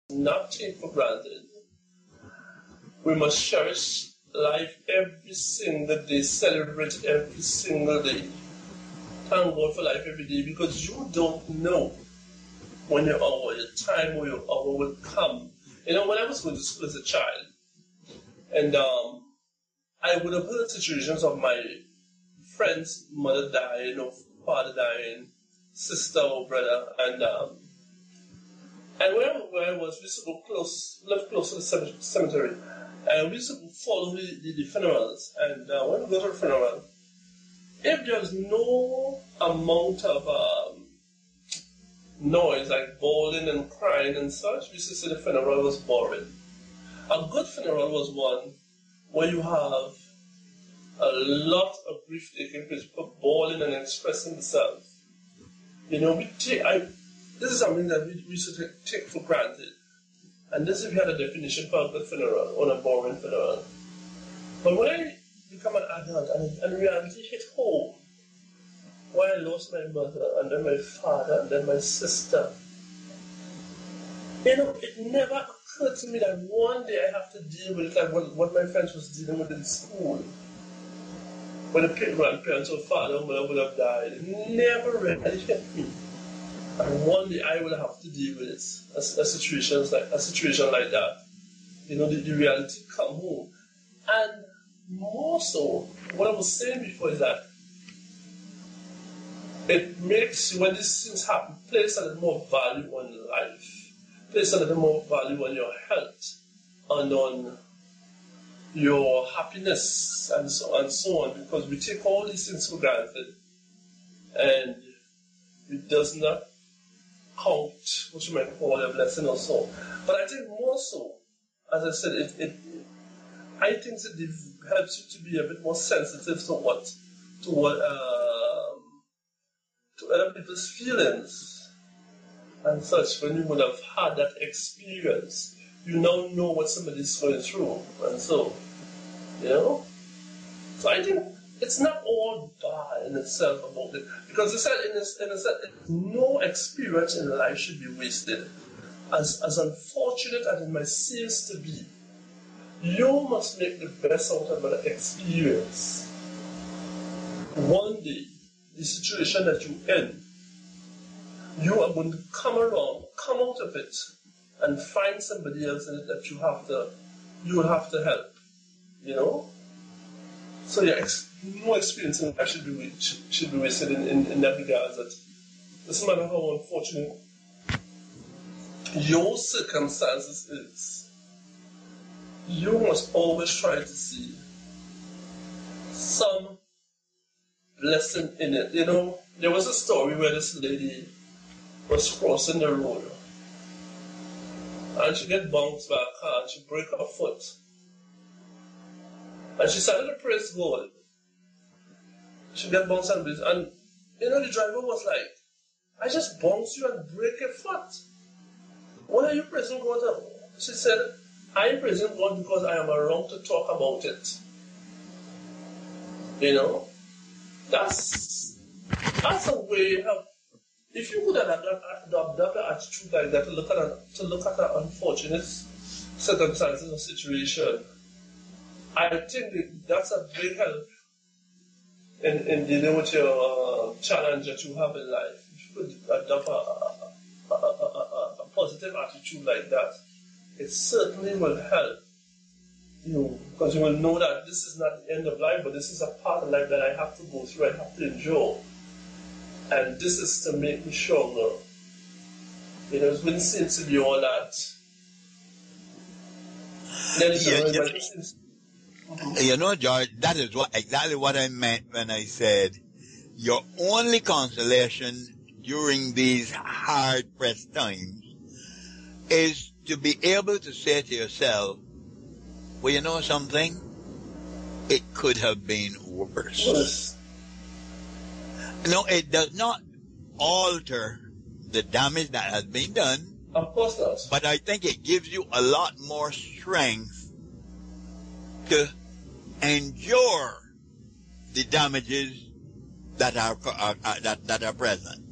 not take for granted. We must cherish life every single day, celebrate it every single day. Thank God for life every day, because you don't know when your time or your hour will come. You know, when I was going to school as a child, and I would have heard situations of my friend's mother dying, or father dying, sister or brother, and where I was, we used to go live close to the cemetery, and we used to follow the funerals. And when we go to the funeral, if there's no amount of noise, like bawling and crying and such, we used to say the funeral was boring. A good funeral was one where you have a lot of grief taking place, people bawling and expressing themselves. You know, this is something that we used to take for granted. And this if you had a definition for a good funeral or a boring funeral. But when I become an adult and reality hit home, where I lost my mother, and then my father, and then my sister, you know, it never occurred to me that one day I have to deal with it like what my friends was dealing with in school. When the grandparents or father or mother would have died, it never really hit me. And one day I will have to deal with it, a situation like that. You know, the reality come home. And more so, what I was saying before is that it makes you, when these things happen, place a little more value on life, place a little more value on your health, and on your happiness, and so on, because we take all these things for granted, and it does not count what you might call a blessing or so. But I think more so, as I said, I think that it helps you to be a bit more sensitive to other people's feelings and such. When you would have had that experience, you now know what somebody's going through, and so, you know. So I think it's not all bad in itself about it, because I said no experience in life should be wasted. As unfortunate as it might seem to be, you must make the best out of an experience. One day, the situation that you're in, you are going to come out of it, and find somebody else in it that you will have to help. You know? So yeah, no experience in life should be wasted in that regard. That doesn't matter how unfortunate your circumstances is, you must always try to see some blessing in it. You know, there was a story where this lady was crossing the road, and she get bounced by a car, and she break her foot. And she started to praise God. She got bounced and you know, the driver was like, I just bounced you and break your foot. What are you praising God about? She said, I am praising God because I am around to talk about it. You know? That's a way of, if you would adopt an attitude like that, to look at an unfortunate circumstances or situation, I think that's a big help in dealing with your challenge that you have in life. If you could adopt a positive attitude like that, it certainly will help you, because you will know that this is not the end of life, but this is a part of life that I have to go through, I have to endure. And this is to make me stronger. You know, it wouldn't seem to be all that. You know, George, that is exactly what I meant when I said your only consolation during these hard-pressed times is to be able to say to yourself, well, you know something? It could have been worse. No, it does not alter the damage that has been done. Of course not. But I think it gives you a lot more strength to endure the damages that are present.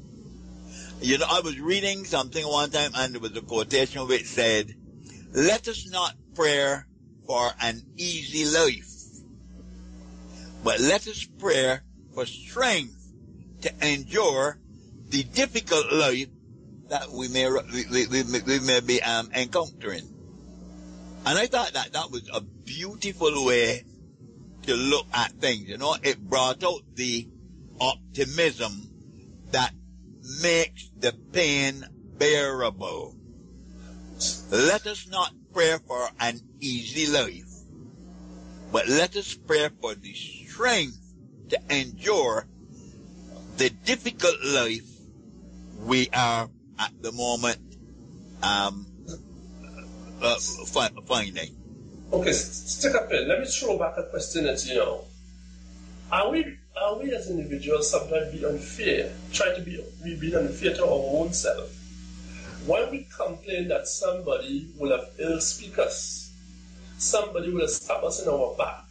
You know, I was reading something one time and there was a quotation which said, let us not pray for an easy life, but let us pray for strength to endure the difficult life that we may be encountering. And I thought that was a beautiful way to look at things. You know, it brought out the optimism that makes the pain bearable. Let us not pray for an easy life, but let us pray for the strength to endure the difficult life we are at the moment finding. Okay, stick up in. Let me throw back a question at you now. Are we as individuals sometimes be unfair, trying to be unfair to our own self? When we complain that somebody will have ill speak us, somebody will have stabbed us in our back,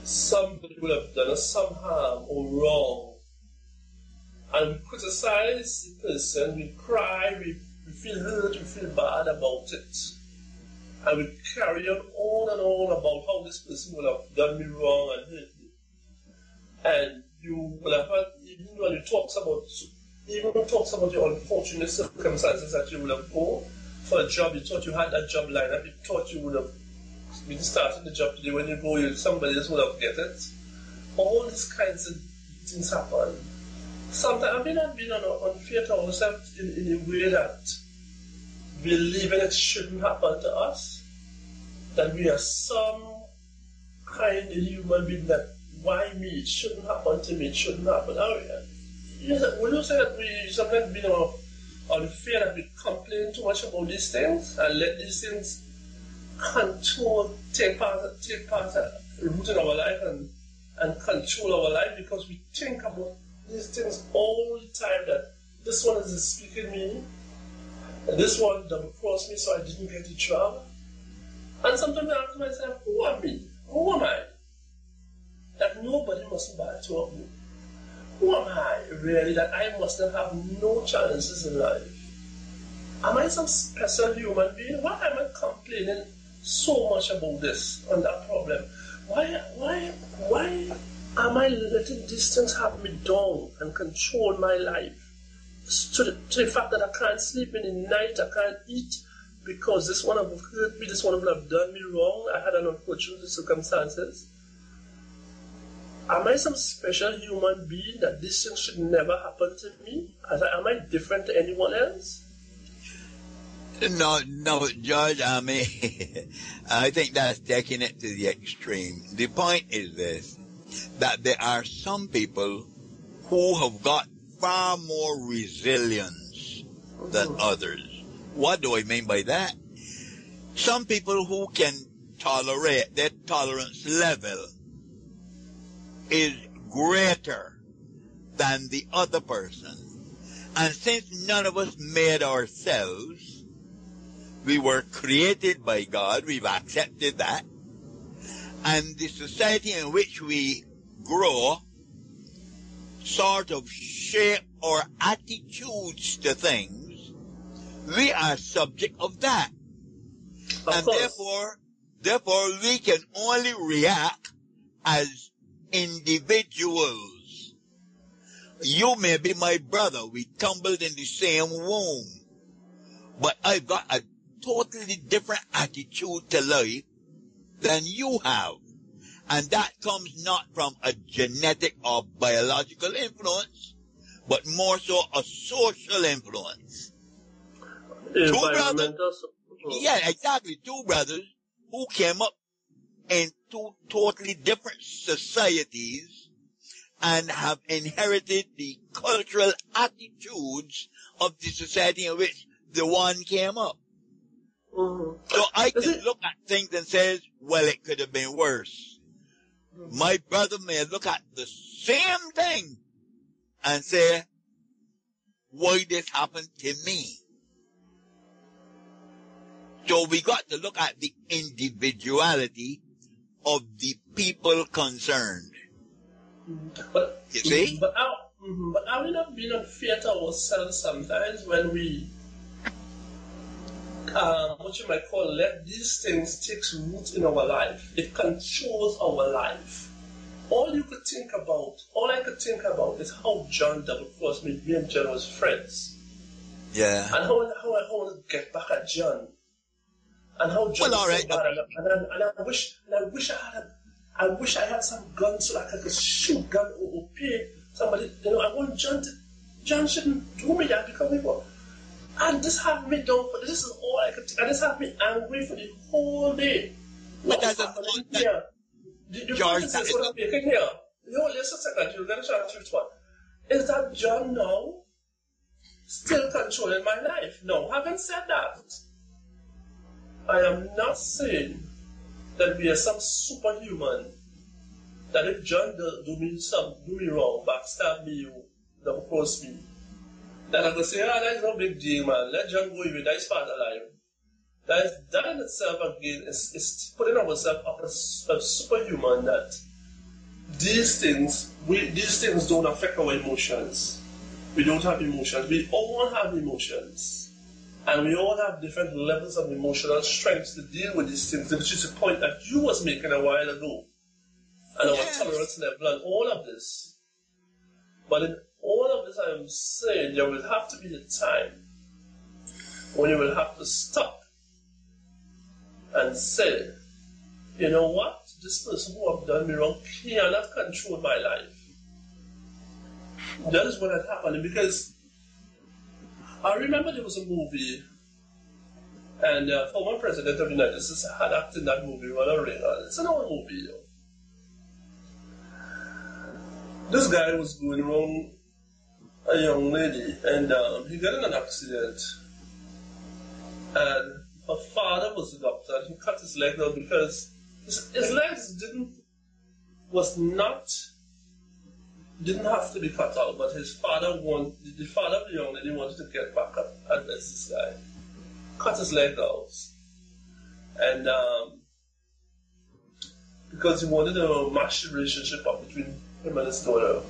somebody will have done us some harm or wrong, and we criticize the person, we cry, we feel hurt, we feel bad about it, and we carry on and on about how this person will have done me wrong and hurt me. And you will have had, even when you talks about your unfortunate circumstances that you will have gone for a job, you thought you had that job lined up, you thought you would have been starting the job today, when you go, somebody else would have get it. All these kinds of things happen. Sometimes we not being unfair to ourselves in a way that believing it shouldn't happen to us, that we are some kind of human being that, why me? It shouldn't happen to me, it shouldn't happen. Will you say that we sometimes be unfair, that we complain too much about these things and let these things take part root in our life and control our life, because we think about these things all the time, that this one is speaking me, and this one double crossed me so I didn't get the job. And sometimes I ask myself, who am I? Who am I? That nobody must buy to me. Who am I really that I must have no chances in life? Am I some special human being? Why am I complaining so much about this and that problem? Why am I letting these things have me down and control my life? To the fact that I can't sleep in the night, I can't eat, because this one will hurt me, this one will have done me wrong, I had an unfortunate circumstances. Am I some special human being that this thing should never happen to me? Am I different to anyone else? No, George, I mean, I think that's taking it to the extreme. The point is this, that there are some people who have got far more resilience than others. What do I mean by that? Some people who can tolerate, their tolerance level is greater than the other person. And since none of us made ourselves, we were created by God, we've accepted that, and the society in which we grow sort of shape our attitudes to things, we are subject of that. And therefore we can only react as individuals. You may be my brother, we tumbled in the same womb, but I've got a totally different attitude to life than you have. And that comes not from a genetic or biological influence, but more so a social influence. Two brothers, yeah, exactly. Two brothers who came up in two totally different societies and have inherited the cultural attitudes of the society in which the one came up. Mm-hmm. So I can look at things and say, well, it could have been worse. Mm-hmm. My brother may look at the same thing and say, why this happened to me? So we got to look at the individuality of the people concerned. But, you see? But But are we not being unfair to ourselves sometimes when we, what you might call, let these things take root in our life? It controls our life. All I could think about is how John double-crossed me. Me and John was friends. Yeah. And how I want to get back at John. And how John was so bad. And I wish I had some gun so I could shoot gun or pay somebody. I want John shouldn't do me that because and this had me down. This is all I could. And this had me angry for the whole day. But that's happening here? The point is what I'm making here. Listen a second. You're going to try to which one. Is that John now still controlling my life? No. Having said that, I am not saying that we are some superhuman. That if John do me wrong, backstab me, double cross me, then I'm going to say, that's no big deal, man. Let John go with that is part of life. That in itself again is putting ourselves up as a superhuman. That these things don't affect our emotions. We don't have emotions. We all have emotions, and we all have different levels of emotional strength to deal with these things. Which is the point that you was making a while ago, and our tolerance level and all of this. But in all of this, I am saying there will have to be a time when you will have to stop and say, you know what? This person who have done me wrong cannot control my life. That is what had happened, because I remember there was a movie, and former president of the United States had acted in that movie, Ronald Reagan. It's an old movie. This guy was going around a young lady, and he got in an accident, and her father was a doctor, and he cut his leg out because his legs didn't have to be cut out, but the father of the young lady wanted to get back at this guy. Cut his leg out. And because he wanted to match the relationship up between him and his daughter.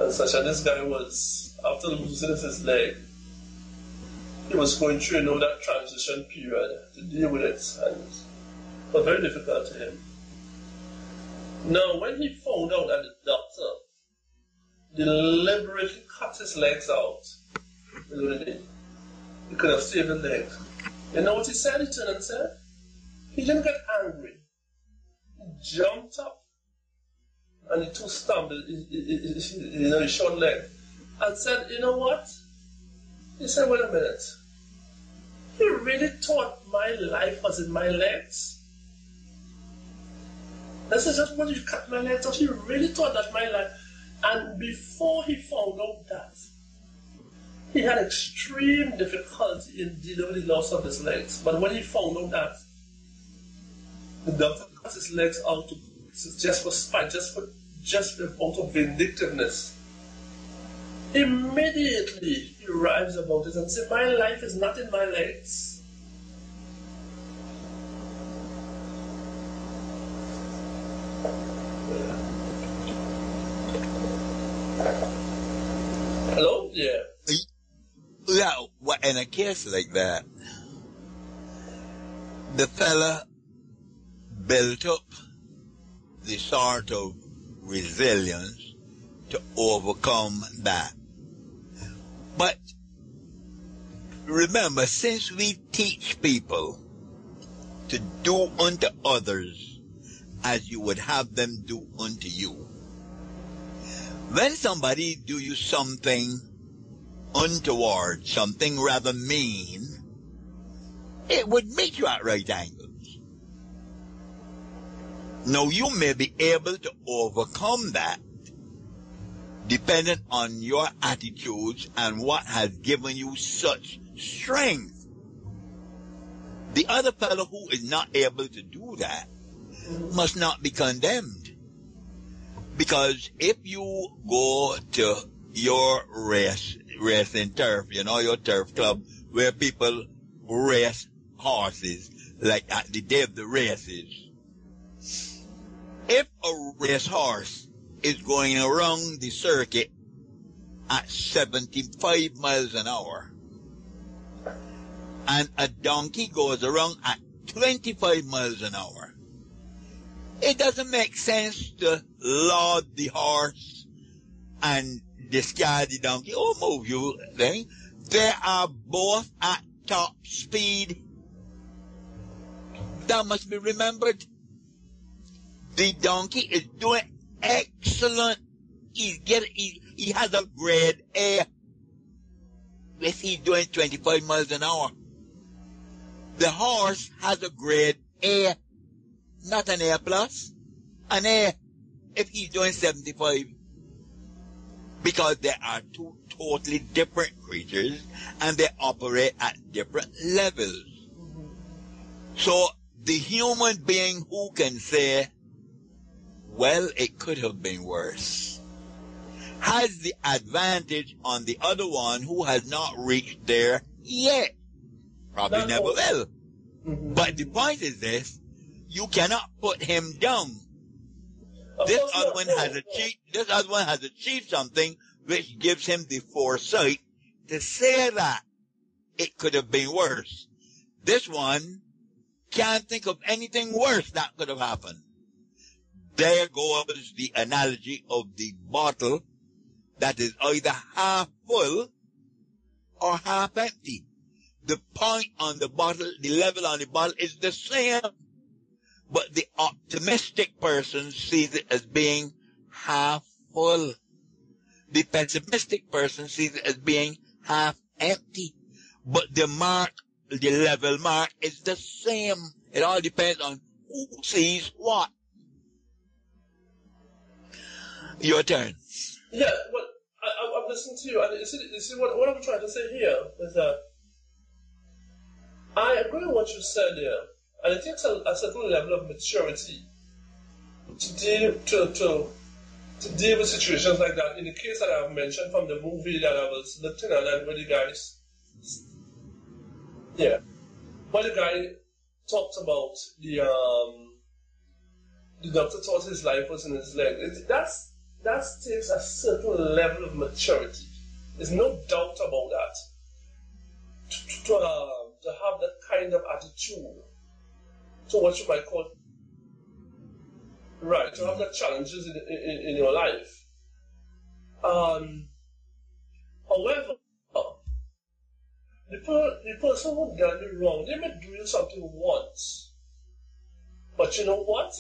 And such, and this guy was, after losing his leg, he was going through that transition period to deal with it, and it was very difficult to him. Now, when he found out that the doctor deliberately cut his legs out, he could have saved the leg. You know what he said? He turned and said, he didn't get angry. He jumped up, and he stamped his short leg, and said, you know what? He said, wait a minute. He really thought my life was in my legs? This is just when you cut my legs off. He really thought that my life. And before he found out that, he had extreme difficulty in dealing with the loss of his legs. But when he found out that the doctor cut his legs out just for spite, just out of vindictiveness, immediately he arrives about it and says, my life is not in my legs. Hello? Yeah. Yeah, well, in a case like that, the fella built up the sort of resilience to overcome that. But remember, since we teach people to do unto others as you would have them do unto you, when somebody do you something untoward, something rather mean, it would make you at right angles. Now, you may be able to overcome that depending on your attitudes and what has given you such strength. The other fellow who is not able to do that must not be condemned. Because if you go to your racing turf, your turf club, where people race horses, like at the day of the races, if a race horse is going around the circuit at 75 miles an hour, and a donkey goes around at 25 miles an hour. It doesn't make sense to laud the horse and discard the donkey or move you thing. They are both at top speed. That must be remembered. The donkey is doing excellent. He has a grade A. If he's doing 25 miles an hour. The horse has a grade A, not an A plus, an A if he's doing 75. Because they are two totally different creatures and they operate at different levels. So the human being who can say, well, it could have been worse, has the advantage on the other one who has not reached there yet. Probably never will. But the point is this, you cannot put him down. This other one has achieved something which gives him the foresight to say that it could have been worse. This one can't think of anything worse that could have happened. There goes the analogy of the bottle that is either half full or half empty. The point on the bottle, the level on the bottle is the same. But the optimistic person sees it as being half full. The pessimistic person sees it as being half empty. But the level mark is the same. It all depends on who sees what. Your turn. Yeah, well, I'm listening to you, and you see what I'm trying to say here is that I agree with what you said here, and it takes a certain level of maturity to deal with situations like that. In the case that I've mentioned from the movie that I was looking at, and where the guy talked about the doctor thought his life was in his leg. That takes a certain level of maturity. There's no doubt about that. To have that kind of attitude to what you might call, right, to have the challenges in your life. However, the person who done you wrong, they may do you something once. But you know what?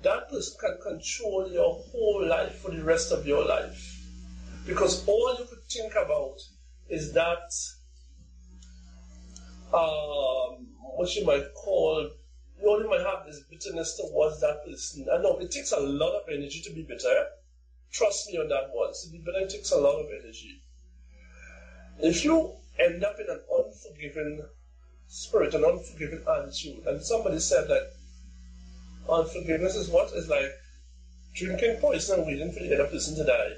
That person can control your whole life for the rest of your life. Because all you could think about is that, what you might call, you only might have this bitterness towards that person. I know it takes a lot of energy to be bitter. Trust me on that one. To be bitter, it takes a lot of energy. If you end up in an unforgiving spirit, an unforgiving attitude, and somebody said that unforgiveness is what? It's like drinking poison and waiting for the other person to die.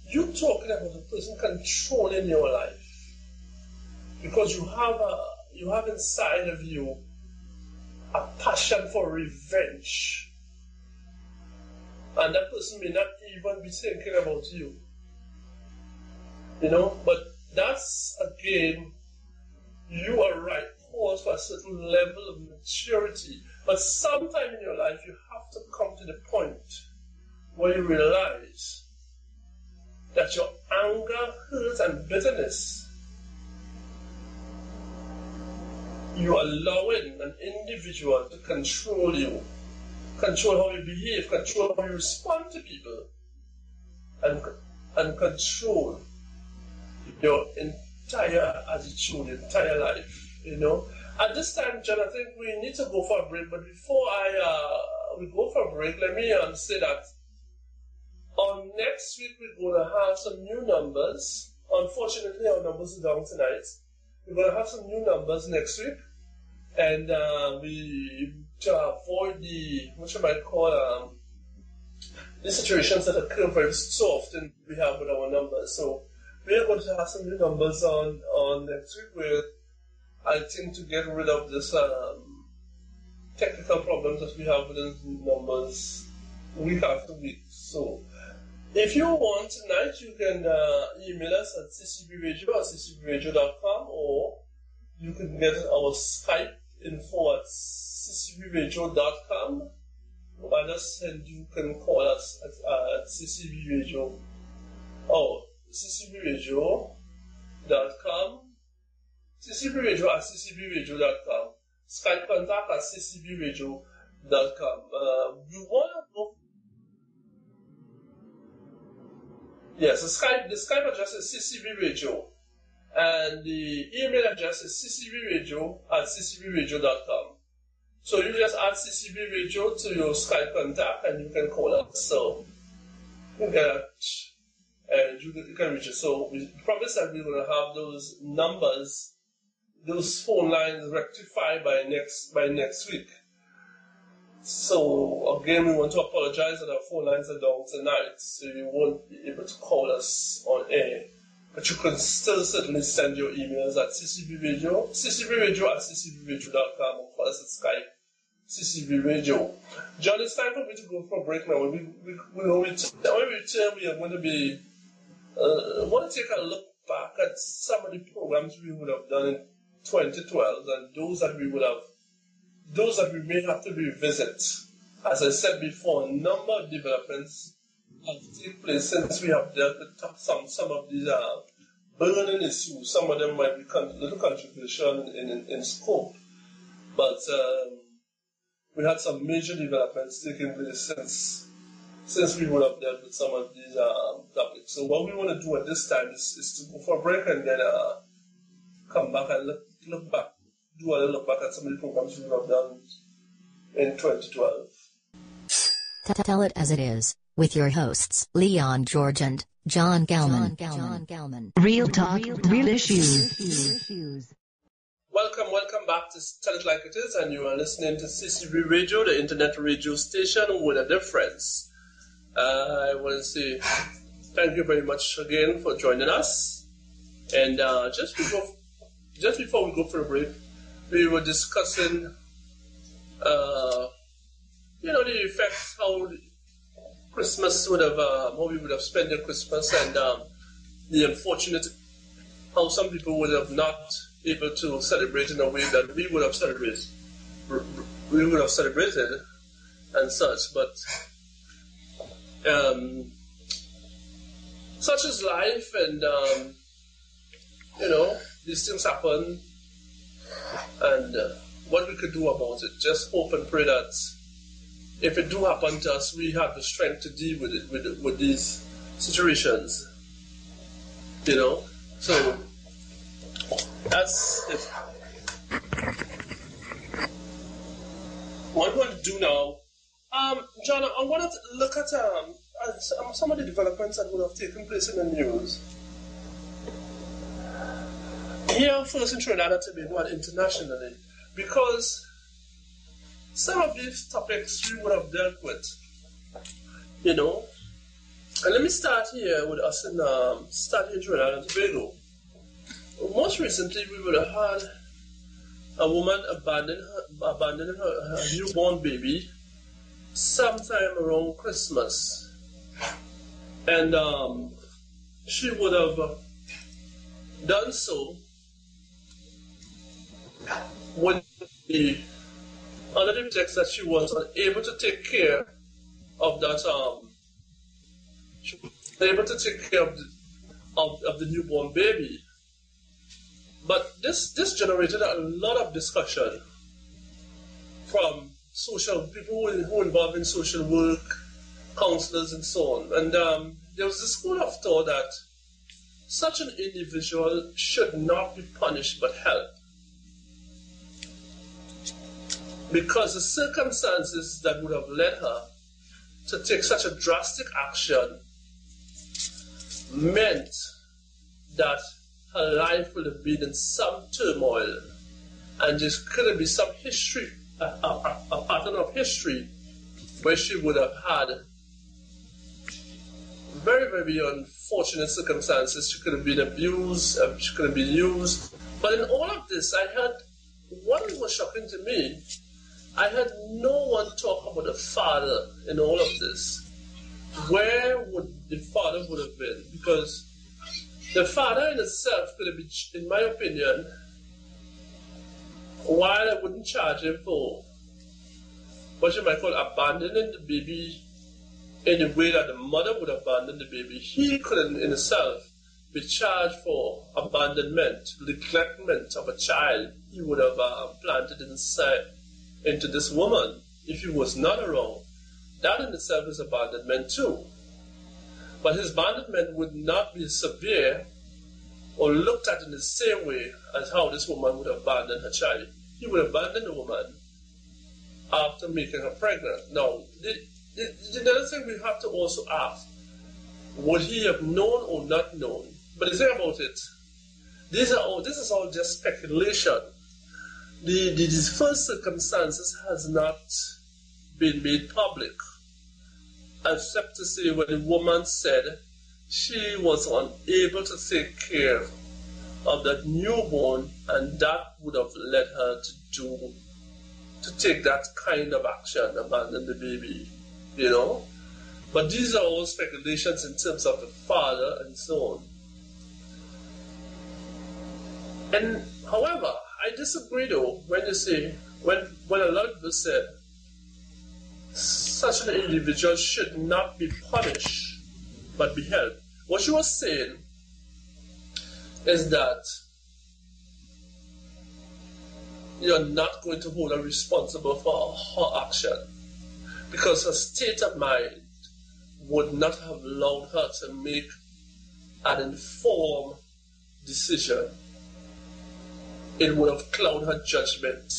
You're talking about a person controlling your life. Because you have inside of you a passion for revenge. And that person may not even be thinking about you. You know, but that's, again, you are right, calls for a certain level of maturity. But sometime in your life, you have to come to the point where you realize that your anger, hurt, and bitterness, you're allowing an individual to control you, control how you behave, control how you respond to people, and control your entire attitude, your entire life, you know. At this time, John, I think we need to go for a break, but before we go for a break, let me say that on next week we're going to have some new numbers. Unfortunately, our numbers are down tonight. We're going to have some new numbers next week, and to avoid the, what you might call, the situations that occur very so often we have with our numbers. So we're going to have some new numbers on next week where I think to get rid of this technical problems that we have with the numbers week after week. So If you want tonight, you can email us at ccbradio at ccbradio.com, or you can get our Skype info at ccbradio.com. And you can call us at ccbradio or ccbradio.com, ccbradio at ccbradio.com, Skype contact at ccbradio.com. You want to go. Yes, the Skype address is ccbradio, and the email address is ccbradio at ccbradio.com. So you just add CCB Radio to your Skype contact, and you can call us. So you can reach us. So we promise that we're going to have those numbers, those phone lines rectified by next week. So again, we want to apologize that our phone lines are down tonight, so you won't be able to call us on air. But you can still certainly send your emails at ccbradio at ccbradio.com, or call us at Skype, CCB Radio. John, it's time for me to go for a break now. When we return, we are going to be, want to take a look back at some of the programs we would have done in 2012, and those that we may have to revisit. As I said before, a number of developments have taken place since we have dealt with some of these burning issues. Some of them might be a little controversial in scope, but we had some major developments taking place since we would have dealt with some of these topics. So what we want to do at this time is to go for a break and then come back and look back, do a little look back at some of the programs we would have done in 2012. Tell it as it is, with your hosts, Leon George and John Galman. Real talk, real issues. Welcome back to Tell It Like It Is, and you are listening to CCB Radio, the internet radio station with a difference. I want to say thank you very much again for joining us. And just before we go for a break, we were discussing, the effects, how Christmas would have, how we would have spent their Christmas, and the unfortunate, how some people would have not able to celebrate in a way that we would have celebrated. We would have celebrated and such, but such is life, and these things happen, and what we could do about it, just hope and pray that if it do happen to us, we have the strength to deal with it, with these situations, so that's it. What we're going to do now, John, I want to look at some of the developments that would have taken place in the news here first in Trinidad and Tobago and internationally, because some of these topics we would have dealt with, and let me start here with us in Trinidad and Tobago. Most recently, we would have had a woman abandoning her newborn baby sometime around Christmas, and she would have done so with the under the text that she was unable to take care of that. She was able to take care of the newborn baby. But this generated a lot of discussion from social people who are involved in social work, counselors, and so on. And there was a school of thought that such an individual should not be punished but helped, because the circumstances that would have led her to take such a drastic action meant that her life would have been in some turmoil, and there could have been some history, a pattern of history, where she would have had very, very unfortunate circumstances. She could have been abused, she could have been used. But in all of this, I heard, what was shocking to me, I heard no one talk about the father in all of this. where would the father would have been? Because the father in itself could have been, in my opinion, while I wouldn't charge him for what you might call abandoning the baby in the way that the mother would abandon the baby, he could in himself be charged for abandonment, neglectment of a child he would have planted inside into this woman if he was not around. That in itself is abandonment too. But his abandonment would not be severe or looked at in the same way as how this woman would abandon her child. He would abandon the woman after making her pregnant. Now, the other thing we have to also ask, would he have known or not known? But the thing about it, this is all just speculation. The first circumstances has not been made public, except to say when the woman said she was unable to take care of that newborn, and that would have led her to take that kind of action, abandon the baby, you know. But these are all speculations in terms of the father and so on. And however, I disagree though when you say, when a lot of people said such an individual should not be punished but be held. What you were saying is that you're not going to hold her responsible for her action because her state of mind would not have allowed her to make an informed decision. It would have clouded her judgment.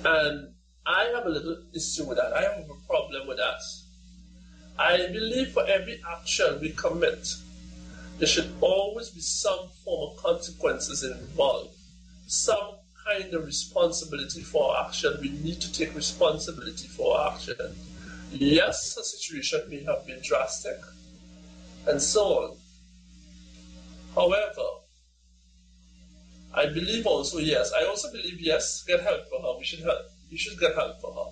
And I have a little issue with that. I have a problem with that. I believe for every action we commit, there should always be some form of consequences involved, some kind of responsibility for our action. We need to take responsibility for our action. Yes, the situation may have been drastic, and so on. However, I believe also, yes, I also believe, yes, get help for her. We should help. You should get help for her.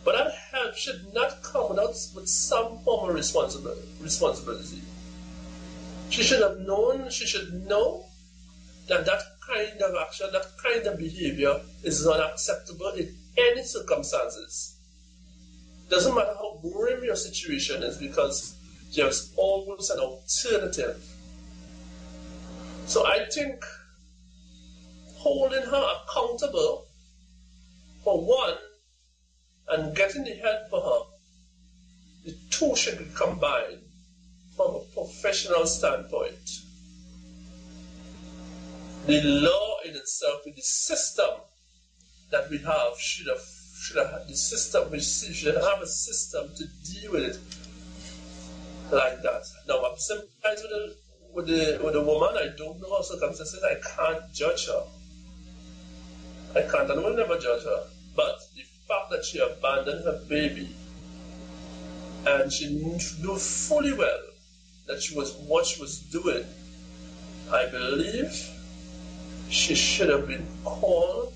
But that help should not come with some form of responsibility. She should have known, she should know that that kind of action, that kind of behavior is unacceptable in any circumstances. Doesn't matter how grim your situation is, because there's always an alternative. So I think holding her accountable for one and getting the help for her, the two should be combined from a professional standpoint. The law in itself, the system that we have should have the system. We should have a system to deal with it like that. Now, I'm sympathizing with the woman. I don't know her circumstances. I can't judge her. I can't and will never judge her. But the fact that she abandoned her baby, and she knew fully well that what she was doing, I believe she should have been called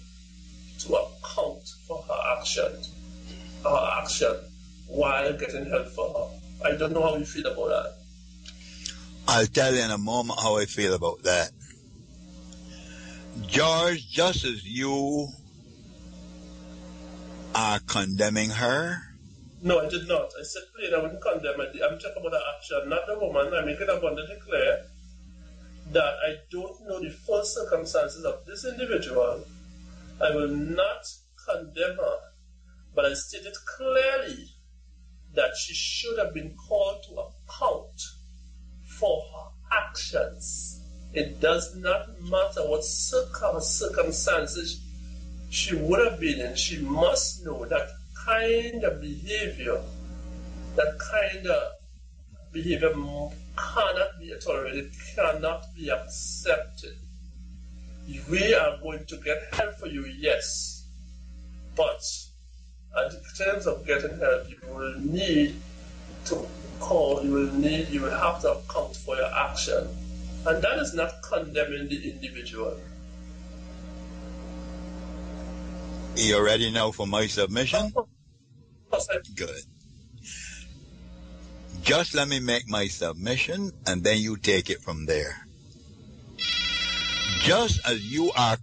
to account for her action while getting help for her. I don't know how you feel about that. I'll tell you in a moment how I feel about that. George, just as you are condemning her. No, I did not. I said plain, I wouldn't condemn her. I'm talking about her action, not the woman. I make it abundantly clear that I don't know the full circumstances of this individual. I will not condemn her, but I stated clearly that she should have been called to account for her actions. It does not matter what circumstances she would have been in. She must know that kind of behavior cannot be tolerated, cannot be accepted. We are going to get help for you, yes, but in terms of getting help, you will need to call, you will have to account for your action. And that is not condemning the individual. You ready now for my submission? Good. Just let me make my submission, and then you take it from there. Just as you are